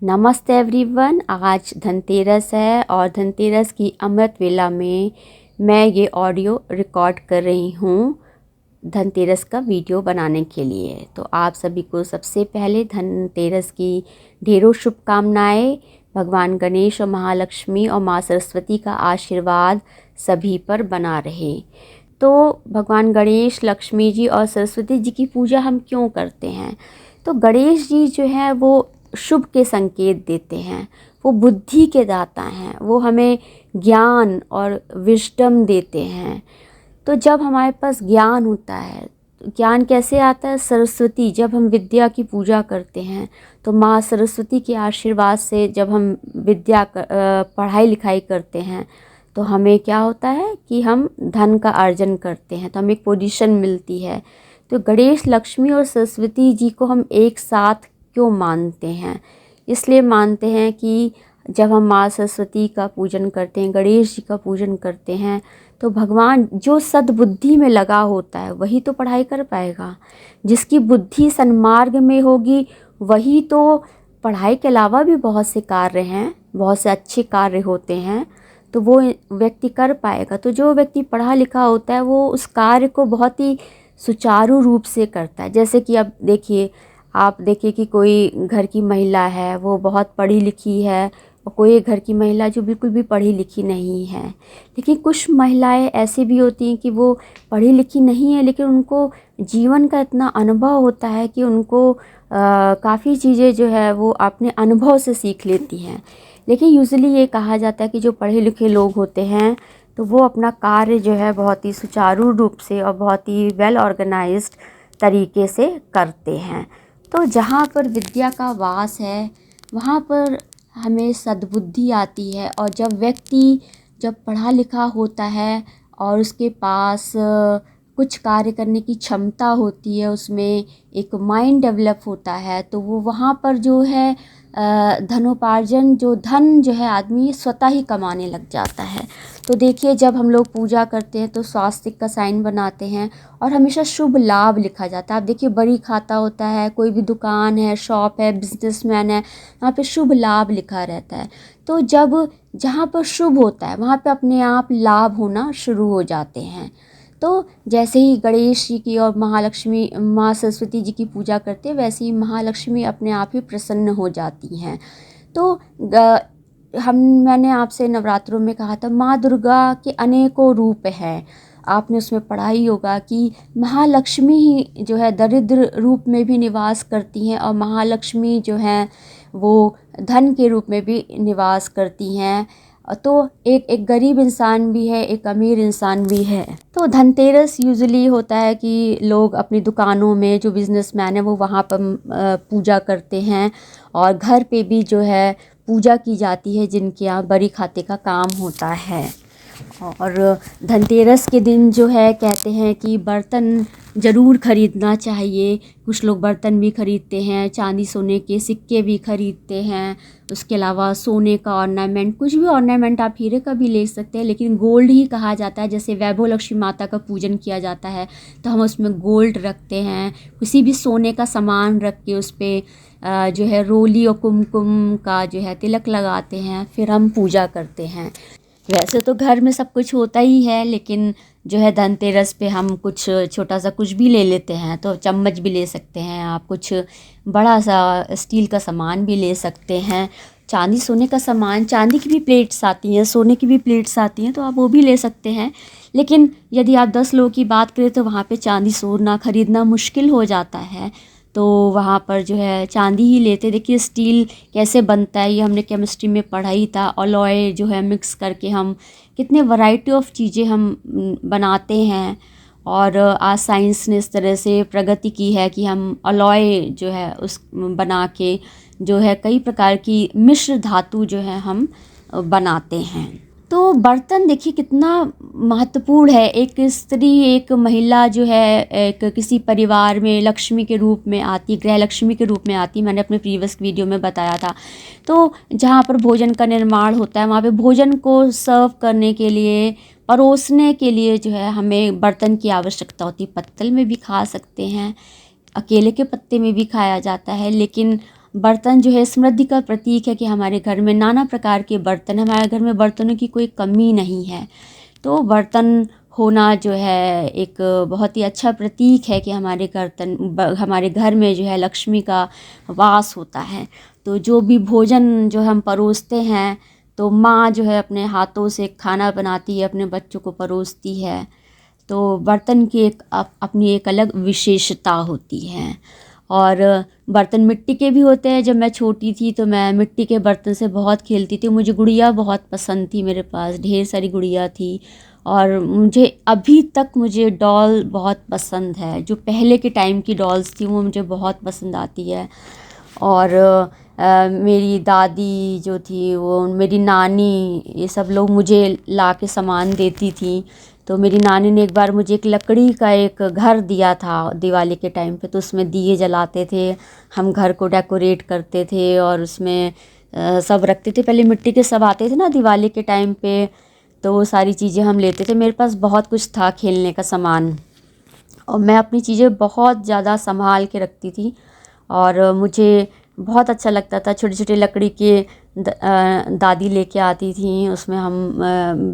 नमस्ते एवरीवन। आज धनतेरस है और धनतेरस की अमृत वेला में मैं ये ऑडियो रिकॉर्ड कर रही हूँ धनतेरस का वीडियो बनाने के लिए। तो आप सभी को सबसे पहले धनतेरस की ढेरों शुभकामनाएं। भगवान गणेश और महालक्ष्मी और माँ सरस्वती का आशीर्वाद सभी पर बना रहे। तो भगवान गणेश, लक्ष्मी जी और सरस्वती जी की पूजा हम क्यों करते हैं? तो गणेश जी जो है वो शुभ के संकेत देते हैं, वो बुद्धि के दाता हैं, वो हमें ज्ञान और विजडम देते हैं। तो जब हमारे पास ज्ञान होता है, तो ज्ञान कैसे आता है? सरस्वती, जब हम विद्या की पूजा करते हैं तो माँ सरस्वती के आशीर्वाद से जब हम पढ़ाई लिखाई करते हैं तो हमें क्या होता है कि हम धन का अर्जन करते हैं, तो हमें एक पोजीशन मिलती है। तो गणेश, लक्ष्मी और सरस्वती जी को हम एक साथ क्यों मानते हैं? इसलिए मानते हैं कि जब हम माँ सरस्वती का पूजन करते हैं, गणेश जी का पूजन करते हैं, तो भगवान जो सद्बुद्धि में लगा होता है वही तो पढ़ाई कर पाएगा। जिसकी बुद्धि सन्मार्ग में होगी वही तो, पढ़ाई के अलावा भी बहुत से कार्य हैं, बहुत से अच्छे कार्य होते हैं, तो वो व्यक्ति कर पाएगा। तो जो व्यक्ति पढ़ा लिखा होता है वो उस कार्य को बहुत ही सुचारू रूप से करता है। जैसे कि अब देखिए, आप देखिए कि कोई घर की महिला है, वो बहुत पढ़ी लिखी है, और कोई एक घर की महिला जो बिल्कुल भी पढ़ी लिखी नहीं है। लेकिन कुछ महिलाएं ऐसी भी होती हैं कि वो पढ़ी लिखी नहीं है लेकिन उनको जीवन का इतना अनुभव होता है कि उनको काफ़ी चीज़ें जो है वो अपने अनुभव से सीख लेती हैं। लेकिन यूजुअली ये कहा जाता है कि जो पढ़े लिखे लोग होते हैं तो वो अपना कार्य जो है बहुत ही सुचारू रूप से और बहुत ही वेल ऑर्गेनाइज्ड तरीके से करते हैं। तो जहाँ पर विद्या का वास है वहाँ पर हमें सद्बुद्धि आती है। और जब पढ़ा लिखा होता है और उसके पास कुछ कार्य करने की क्षमता होती है, उसमें एक माइंड डेवलप होता है, तो वो वहाँ पर जो है धनोपार्जन, जो धन जो है आदमी स्वतः ही कमाने लग जाता है। तो देखिए, जब हम लोग पूजा करते हैं तो स्वास्तिक का साइन बनाते हैं और हमेशा शुभ लाभ लिखा जाता है। आप देखिए, बड़ी खाता होता है, कोई भी दुकान है, शॉप है, बिजनेसमैन है, वहाँ पे शुभ लाभ लिखा रहता है। तो जब जहाँ पर शुभ होता है वहाँ पे अपने आप लाभ होना शुरू हो जाते हैं। तो जैसे ही गणेश जी की और महालक्ष्मी, माँ सरस्वती जी की पूजा करते हैं, वैसे ही महालक्ष्मी अपने आप ही प्रसन्न हो जाती हैं। तो मैंने आपसे नवरात्रों में कहा था, माँ दुर्गा के अनेकों रूप हैं। आपने उसमें पढ़ा ही होगा कि महालक्ष्मी ही जो है दरिद्र रूप में भी निवास करती हैं और महालक्ष्मी जो हैं वो धन के रूप में भी निवास करती हैं। तो एक गरीब इंसान भी है, एक अमीर इंसान भी है। तो धनतेरस यूजुअली होता है कि लोग अपनी दुकानों में, जो बिजनेसमैन है वो वहाँ पर पूजा करते हैं, और घर पे भी जो है पूजा की जाती है जिनके यहाँ बड़ी खाते का काम होता है। और धनतेरस के दिन जो है कहते हैं कि बर्तन ज़रूर ख़रीदना चाहिए। कुछ लोग बर्तन भी ख़रीदते हैं, चांदी सोने के सिक्के भी ख़रीदते हैं, उसके अलावा सोने का ऑर्नामेंट, कुछ भी ऑर्नामेंट आप हीरे का भी ले सकते हैं, लेकिन गोल्ड ही कहा जाता है। जैसे वैभव लक्ष्मी माता का पूजन किया जाता है तो हम उसमें गोल्ड रखते हैं, किसी भी सोने का सामान रख के उस पर जो है रोली और कुमकुम का जो है तिलक लगाते हैं, फिर हम पूजा करते हैं। वैसे तो घर में सब कुछ होता ही है, लेकिन जो है धनतेरस पे हम कुछ छोटा सा कुछ भी ले लेते हैं। तो चम्मच भी ले सकते हैं आप, कुछ बड़ा सा स्टील का सामान भी ले सकते हैं, चांदी सोने का सामान, चांदी की भी प्लेट्स आती हैं, सोने की भी प्लेट्स आती हैं, तो आप वो भी ले सकते हैं। लेकिन यदि आप 10 लोगों की बात करें तो वहाँ पे चांदी सोना ख़रीदना मुश्किल हो जाता है, तो वहाँ पर जो है चांदी ही लेते। देखिए, स्टील कैसे बनता है ये हमने केमिस्ट्री में पढ़ा ही था। अलॉय जो है मिक्स करके हम कितने वैरायटी ऑफ चीज़ें हम बनाते हैं, और आज साइंस ने इस तरह से प्रगति की है कि हम अलॉय जो है उस बना के जो है कई प्रकार की मिश्र धातु जो है हम बनाते हैं। तो बर्तन देखिए कितना महत्वपूर्ण है। एक स्त्री, एक महिला जो है एक किसी परिवार में लक्ष्मी के रूप में आती, गृह लक्ष्मी के रूप में आती, मैंने अपने प्रीवियस वीडियो में बताया था। तो जहाँ पर भोजन का निर्माण होता है वहाँ पे भोजन को सर्व करने के लिए, परोसने के लिए जो है हमें बर्तन की आवश्यकता होती है। पत्तल में भी खा सकते हैं, अकेले के पत्ते में भी खाया जाता है, लेकिन बर्तन जो है समृद्धि का प्रतीक है कि हमारे घर में नाना प्रकार के बर्तन, हमारे घर में बर्तनों की कोई कमी नहीं है। तो बर्तन होना जो है एक बहुत ही अच्छा प्रतीक है कि हमारे घर में जो है लक्ष्मी का वास होता है। तो जो भी भोजन जो हम परोसते हैं, तो माँ जो है अपने हाथों से खाना बनाती है, अपने बच्चों को परोसती है। तो बर्तन की अपनी एक अलग विशेषता होती है। और बर्तन मिट्टी के भी होते हैं। जब मैं छोटी थी तो मैं मिट्टी के बर्तन से बहुत खेलती थी। मुझे गुड़िया बहुत पसंद थी, मेरे पास ढेर सारी गुड़िया थी। और मुझे अभी तक मुझे डॉल बहुत पसंद है। जो पहले के टाइम की डॉल्स थी वो मुझे बहुत पसंद आती है। और मेरी दादी जो थी, वो मेरी नानी, ये सब लोग मुझे ला के सामान देती थी। तो मेरी नानी ने एक बार मुझे एक लकड़ी का एक घर दिया था दिवाली के टाइम पे। तो उसमें दिए जलाते थे, हम घर को डेकोरेट करते थे और उसमें सब रखते थे। पहले मिट्टी के सब आते थे ना दिवाली के टाइम पे, तो वो सारी चीज़ें हम लेते थे। मेरे पास बहुत कुछ था खेलने का सामान, और मैं अपनी चीज़ें बहुत ज़्यादा संभाल के रखती थी। और मुझे बहुत अच्छा लगता था। छोटे छोटे लकड़ी के दादी लेके आती थी, उसमें हम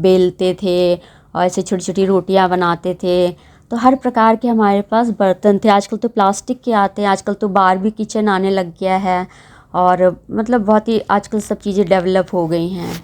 बेलते थे और ऐसे छोटी छोटी रोटियां बनाते थे। तो हर प्रकार के हमारे पास बर्तन थे। आजकल तो प्लास्टिक के आते हैं, आजकल तो बारबी किचन आने लग गया है, और मतलब बहुत ही आजकल सब चीज़ें डेवलप हो गई हैं।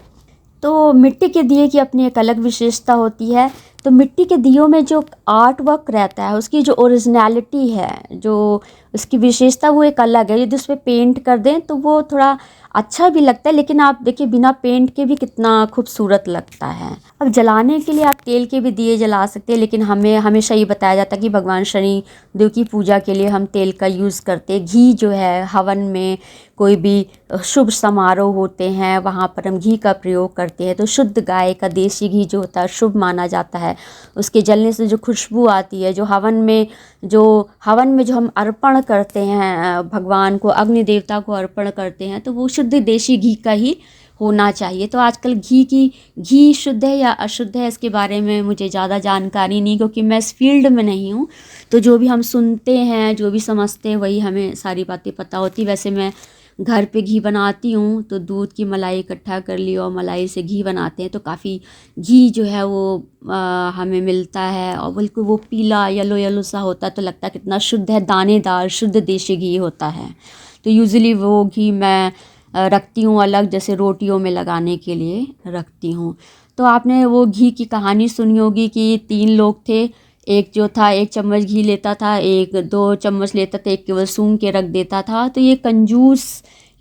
तो मिट्टी के दिए की अपनी एक अलग विशेषता होती है। तो मिट्टी के दियों में जो आर्ट वर्क रहता है, उसकी जो ओरिजिनलिटी है, जो उसकी विशेषता, वो एक अलग है। यदि उस पर पेंट कर दें तो वो थोड़ा अच्छा भी लगता है, लेकिन आप देखिए बिना पेंट के भी कितना खूबसूरत लगता है। अब जलाने के लिए आप तेल के भी दिए जला सकते हैं, लेकिन हमें हमेशा ये बताया जाता है कि भगवान शनि देव की पूजा के लिए हम तेल का यूज़ करते हैं। घी जो है, हवन में कोई भी शुभ समारोह होते हैं वहाँ पर हम घी का प्रयोग करते हैं। तो शुद्ध गाय का देसी घी जो होता है शुभ माना जाता है। उसके जलने से जो खुशबू आती है, जो हवन में जो हम अर्पण करते हैं भगवान को, अग्नि देवता को अर्पण करते हैं, तो वो शुद्ध देसी घी का ही होना चाहिए। तो आजकल घी शुद्ध है या अशुद्ध है, इसके बारे में मुझे ज़्यादा जानकारी नहीं, क्योंकि मैं इस फील्ड में नहीं हूँ। तो जो भी हम सुनते हैं, जो भी समझते हैं, वही हमें सारी बातें पता होती। वैसे मैं घर पे घी बनाती हूँ, तो दूध की मलाई इकट्ठा कर ली और मलाई से घी बनाते हैं। तो काफ़ी घी जो है वो हमें मिलता है, और बिल्कुल वो पीला येलो येलो सा होता है, तो लगता है कितना शुद्ध है, दानेदार शुद्ध देसी घी होता है। तो यूजुअली वो घी मैं रखती हूँ अलग, जैसे रोटियों में लगाने के लिए रखती हूँ। तो आपने वो घी की कहानी सुनी होगी कि 3 लोग थे। एक जो था 1 चम्मच घी लेता था, एक 2 चम्मच लेता था, एक केवल सूंघ के रख देता था। तो ये कंजूस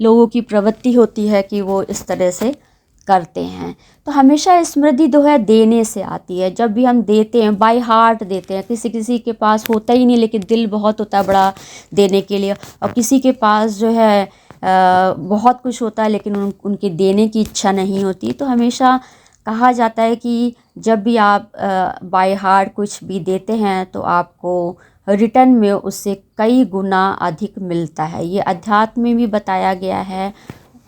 लोगों की प्रवृत्ति होती है कि वो इस तरह से करते हैं। तो हमेशा समृद्धि जो है देने से आती है। जब भी हम देते हैं, बाय हार्ट देते हैं। किसी किसी के पास होता ही नहीं, लेकिन दिल बहुत होता है बड़ा देने के लिए, और किसी के पास जो है बहुत कुछ होता है, लेकिन उनके देने की इच्छा नहीं होती। तो हमेशा कहा जाता है कि जब भी आप बाय हार्ट कुछ भी देते हैं, तो आपको रिटर्न में उससे कई गुना अधिक मिलता है। ये अध्यात्म में भी बताया गया है,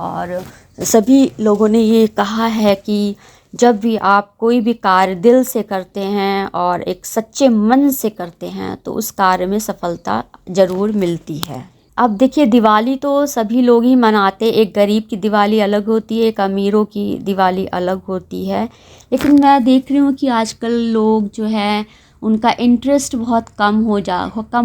और सभी लोगों ने ये कहा है कि जब भी आप कोई भी कार्य दिल से करते हैं और एक सच्चे मन से करते हैं, तो उस कार्य में सफलता ज़रूर मिलती है। अब देखिए, दिवाली तो सभी लोग ही मनाते हैं। एक गरीब की दिवाली अलग होती है, एक अमीरों की दिवाली अलग होती है। लेकिन मैं देख रही हूँ कि आजकल लोग जो है उनका इंटरेस्ट बहुत कम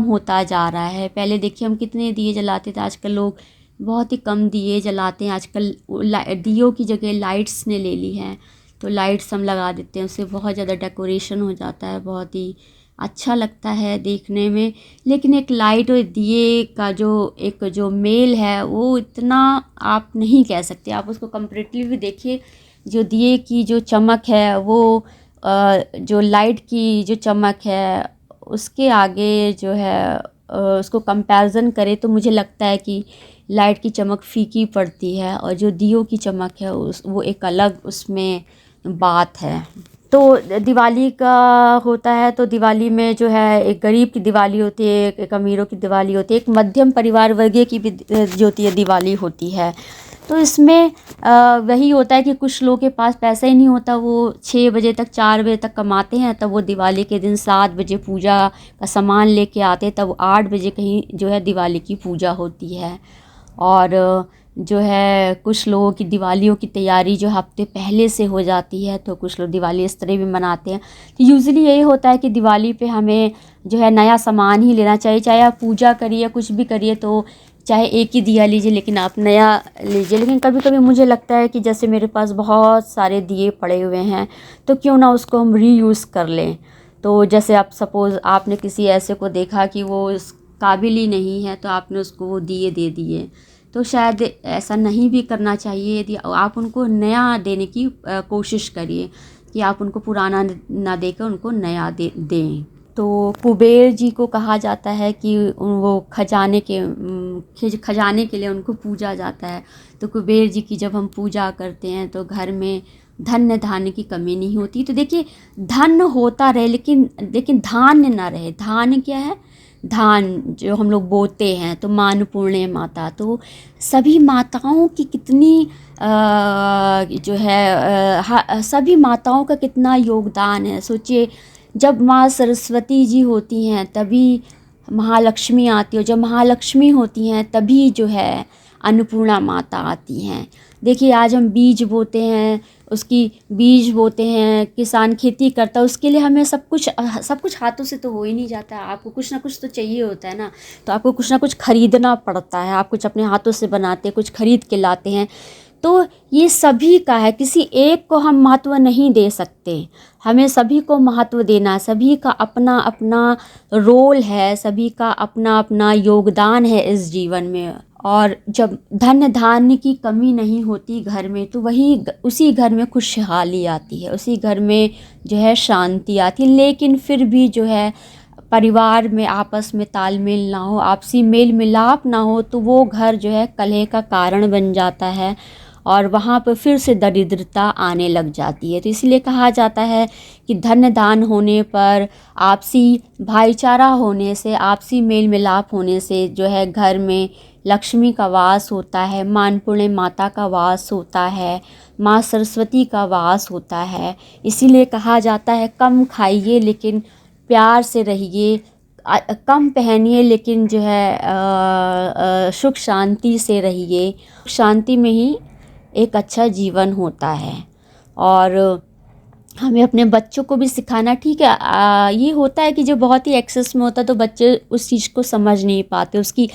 होता जा रहा है। पहले देखिए हम कितने दिए जलाते थे, आजकल लोग बहुत ही कम दिए जलाते हैं। आजकल दियों की जगह लाइट्स ने ले ली है, तो लाइट्स हम लगा देते हैं, उससे बहुत ज़्यादा डेकोरेशन हो जाता है, बहुत ही अच्छा लगता है देखने में। लेकिन एक लाइट और दिए का जो मेल है, वो इतना आप नहीं कह सकते। आप उसको कंपैरेटिवली भी देखिए, जो दिए की जो चमक है, वो जो लाइट की जो चमक है, उसके आगे जो है उसको कंपैरिजन करें, तो मुझे लगता है कि लाइट की चमक फीकी पड़ती है, और जो दियों की चमक है वो एक अलग उसमें बात है। तो दिवाली का होता है, तो दिवाली में जो है एक गरीब की दिवाली होती है, एक अमीरों की दिवाली होती है, एक मध्यम परिवार वर्गीय की भी जो होती है दिवाली होती है। तो इसमें वही होता है कि कुछ लोगों के पास पैसा ही नहीं होता, वो 6 बजे तक 4 बजे तक कमाते हैं, तब वो दिवाली के दिन 7 बजे पूजा का सामान लेके आते हैं, तब 8 बजे कहीं जो है दिवाली की पूजा होती है। और जो है कुछ लोगों की दिवालियों की तैयारी जो हफ्ते पहले से हो जाती है, तो कुछ लोग दिवाली इस तरह भी मनाते हैं। तो यूजुअली यही होता है कि दिवाली पे हमें जो है नया सामान ही लेना चाहिए, चाहे आप पूजा करिए कुछ भी करिए, तो चाहे एक ही दिया लीजिए लेकिन आप नया लीजिए। लेकिन कभी कभी मुझे लगता है कि जैसे मेरे पास बहुत सारे दिए पड़े हुए हैं, तो क्यों ना उसको हम रीयूज़ कर लें। तो जैसे आप सपोज़ आपने किसी ऐसे को देखा कि वो इस काबिल ही नहीं है, तो आपने उसको वो दिए दे दिए, तो शायद ऐसा नहीं भी करना चाहिए। यदि आप उनको नया देने की कोशिश करिए कि आप उनको पुराना ना देकर उनको नया दें। तो कुबेर जी को कहा जाता है कि वो खजाने के लिए उनको पूजा जाता है। तो कुबेर जी की जब हम पूजा करते हैं तो घर में धन धान्य की कमी नहीं होती। तो देखिए, धन होता रहे लेकिन धान्य ना रहे। धान्य क्या है? धान जो हम लोग बोते हैं। तो मानपूर्णे माता, तो सभी माताओं की कितनी जो है सभी माताओं का कितना योगदान है। सोचिए, जब माँ सरस्वती जी होती हैं तभी महालक्ष्मी आती है, जब महालक्ष्मी होती हैं तभी जो है अन्नपूर्णा माता आती हैं। देखिए, आज हम बीज बोते हैं, किसान खेती करता है, उसके लिए हमें सब कुछ हाथों से तो हो ही नहीं जाता है। आपको कुछ ना कुछ तो चाहिए होता है ना, तो आपको कुछ ना कुछ खरीदना पड़ता है। आप कुछ अपने हाथों से बनाते हैं, कुछ खरीद के लाते हैं। तो ये सभी का है, किसी एक को हम महत्व नहीं दे सकते। हमें सभी को महत्व देना, सभी का अपना अपना रोल है, सभी का अपना अपना योगदान है इस जीवन में। और जब धन धान्य की कमी नहीं होती घर में, तो उसी घर में खुशहाली आती है, उसी घर में जो है शांति आती है। लेकिन फिर भी जो है परिवार में आपस में तालमेल ना हो, आपसी मेल मिलाप ना हो, तो वो घर जो है कलह का कारण बन जाता है और वहाँ पर फिर से दरिद्रता आने लग जाती है। तो इसलिए कहा जाता है कि धन दान होने पर, आपसी भाईचारा होने से, आपसी मेल मिलाप होने से जो है घर में लक्ष्मी का वास होता है, मानपूर्णे माता का वास होता है, माँ सरस्वती का वास होता है। इसीलिए कहा जाता है कम खाइए लेकिन प्यार से रहिए, कम पहनिए लेकिन जो है सुख शांति से रहिए। शांति में ही एक अच्छा जीवन होता है। और हमें अपने बच्चों को भी सिखाना, ठीक है, ये होता है कि जो बहुत ही एक्सेस में होता है तो बच्चे उस चीज़ को समझ नहीं पाते, उसकी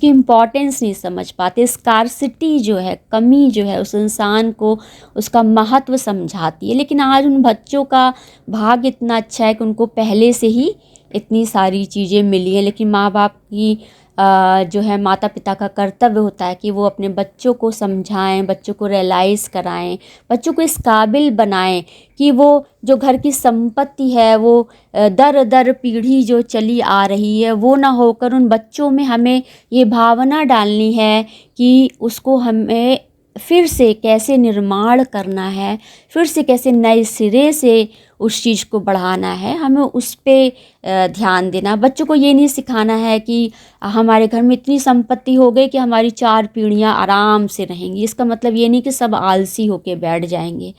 इम्पोर्टेंस नहीं समझ पाते। स्कार्सिटी जो है, कमी जो है, उस इंसान को उसका महत्व समझाती है। लेकिन आज उन बच्चों का भाग्य इतना अच्छा है कि उनको पहले से ही इतनी सारी चीज़ें मिली हैं। लेकिन माँ बाप की जो है, माता पिता का कर्तव्य होता है कि वो अपने बच्चों को समझाएं, बच्चों को रियलाइज़ कराएं, बच्चों को इस काबिल बनाएं कि वो जो घर की संपत्ति है वो दर दर पीढ़ी जो चली आ रही है वो ना होकर, उन बच्चों में हमें ये भावना डालनी है कि उसको हमें फिर से कैसे निर्माण करना है, फिर से कैसे नए सिरे से उस चीज़ को बढ़ाना है, हमें उस पर ध्यान देना। बच्चों को ये नहीं सिखाना है कि हमारे घर में इतनी संपत्ति हो गई कि हमारी 4 पीढ़ियाँ आराम से रहेंगी। इसका मतलब ये नहीं कि सब आलसी होके बैठ जाएंगे,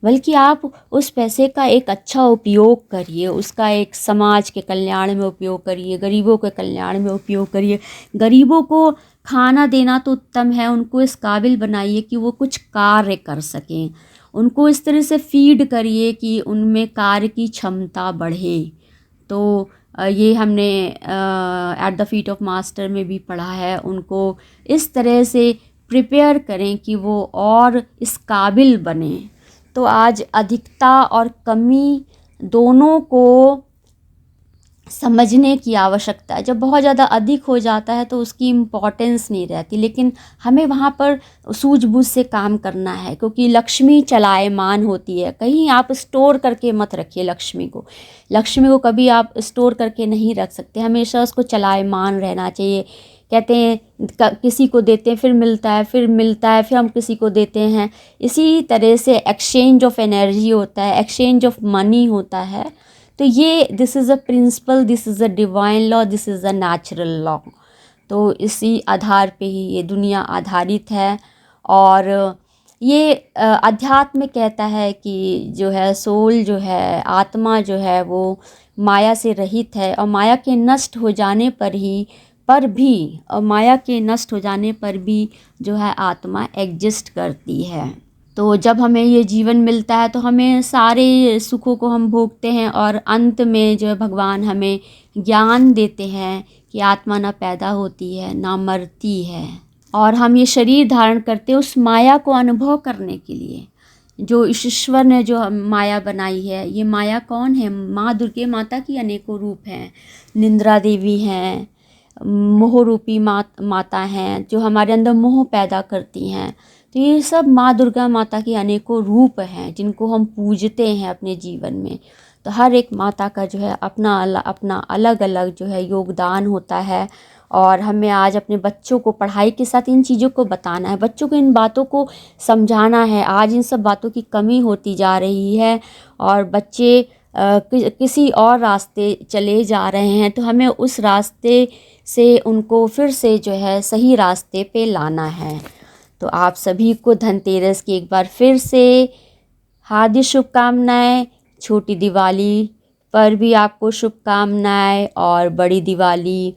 बल्कि आप उस पैसे का एक अच्छा उपयोग करिए, उसका एक समाज के कल्याण में उपयोग करिए, गरीबों के कल्याण में उपयोग करिए। गरीबों को खाना देना तो उत्तम है, उनको इस काबिल बनाइए कि वो कुछ कार्य कर सकें, उनको इस तरह से फीड करिए कि उनमें कार्य की क्षमता बढ़े। तो ये हमने at the feet of master में भी पढ़ा है। उनको इस तरह से प्रिपेयर करें कि वो और इस काबिल बने। तो आज अधिकता और कमी दोनों को समझने की आवश्यकता है। जब बहुत ज़्यादा अधिक हो जाता है तो उसकी इम्पोर्टेंस नहीं रहती, लेकिन हमें वहाँ पर सूझबूझ से काम करना है, क्योंकि लक्ष्मी चलायमान होती है। कहीं आप स्टोर करके मत रखिए लक्ष्मी को कभी आप स्टोर करके नहीं रख सकते, हमेशा उसको चलायमान रहना चाहिए। कहते हैं किसी को देते हैं फिर मिलता है, फिर हम किसी को देते हैं। इसी तरह से एक्सचेंज ऑफ एनर्जी होता है, एक्सचेंज ऑफ मनी होता है। तो ये this is a principle, this is a divine law, this is a natural law. तो इसी आधार पे ही ये दुनिया आधारित है। और ये अध्यात्म कहता है कि जो है सोल जो है, आत्मा जो है वो माया से रहित है, और माया के नष्ट हो जाने पर ही पर भी माया के नष्ट हो जाने पर भी जो है आत्मा एग्जिस्ट करती है। तो जब हमें ये जीवन मिलता है तो हमें सारे सुखों को हम भोगते हैं और अंत में जो है भगवान हमें ज्ञान देते हैं कि आत्मा ना पैदा होती है ना मरती है, और हम ये शरीर धारण करते हैं उस माया को अनुभव करने के लिए। जो ईश्वर ने जो माया बनाई है, ये माया कौन है? माँ दुर्गे माता की अनेकों रूप हैं। निंद्रा देवी हैं, मोह रूपी माता हैं जो हमारे अंदर मोह पैदा करती हैं। तो ये सब माँ दुर्गा माता के अनेकों रूप हैं जिनको हम पूजते हैं अपने जीवन में। तो हर एक माता का जो है अपना अलग अलग जो है योगदान होता है, और हमें आज अपने बच्चों को पढ़ाई के साथ इन चीज़ों को बताना है, बच्चों को इन बातों को समझाना है। आज इन सब बातों की कमी होती जा रही है और बच्चे किसी और रास्ते चले जा रहे हैं, तो हमें उस रास्ते से उनको फिर से जो है सही रास्ते पे लाना है। तो आप सभी को धनतेरस की एक बार फिर से हार्दिक शुभकामनाएं। छोटी दिवाली पर भी आपको शुभकामनाएं, और बड़ी दिवाली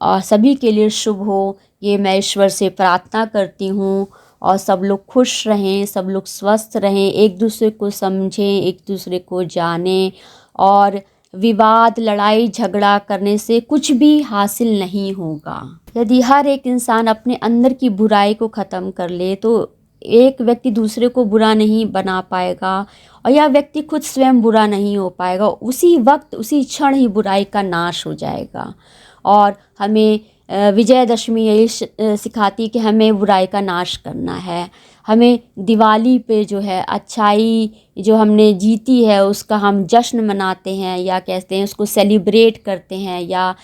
और सभी के लिए शुभ हो, ये मैं ईश्वर से प्रार्थना करती हूँ। और सब लोग खुश रहें, सब लोग स्वस्थ रहें, एक दूसरे को समझें, एक दूसरे को जानें, और विवाद लड़ाई झगड़ा करने से कुछ भी हासिल नहीं होगा। यदि हर एक इंसान अपने अंदर की बुराई को ख़त्म कर ले तो एक व्यक्ति दूसरे को बुरा नहीं बना पाएगा, और यह व्यक्ति खुद स्वयं बुरा नहीं हो पाएगा। उसी वक्त उसी क्षण ही बुराई का नाश हो जाएगा। और हमें विजयदशमी यही सिखाती कि हमें बुराई का नाश करना है। हमें दिवाली पे जो है अच्छाई जो हमने जीती है उसका हम जश्न मनाते हैं, या कहते हैं उसको सेलिब्रेट करते हैं, या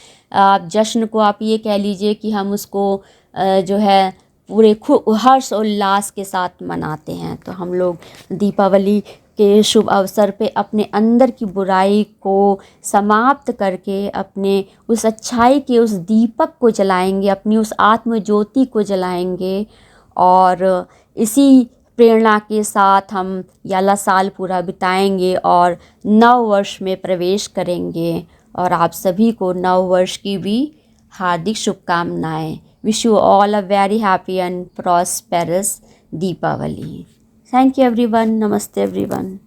जश्न को आप ये कह लीजिए कि हम उसको जो है पूरे हर्ष उल्लास के साथ मनाते हैं। तो हम लोग दीपावली के शुभ अवसर पे अपने अंदर की बुराई को समाप्त करके अपने उस अच्छाई के उस दीपक को जलाएंगे, अपनी उस आत्म ज्योति को जलाएंगे, और इसी प्रेरणा के साथ हम याला साल पूरा बिताएंगे और नव वर्ष में प्रवेश करेंगे। और आप सभी को नव वर्ष की भी हार्दिक शुभकामनाएं। Wish you all a very happy and prosperous Deepavali. Thank you everyone. Namaste everyone.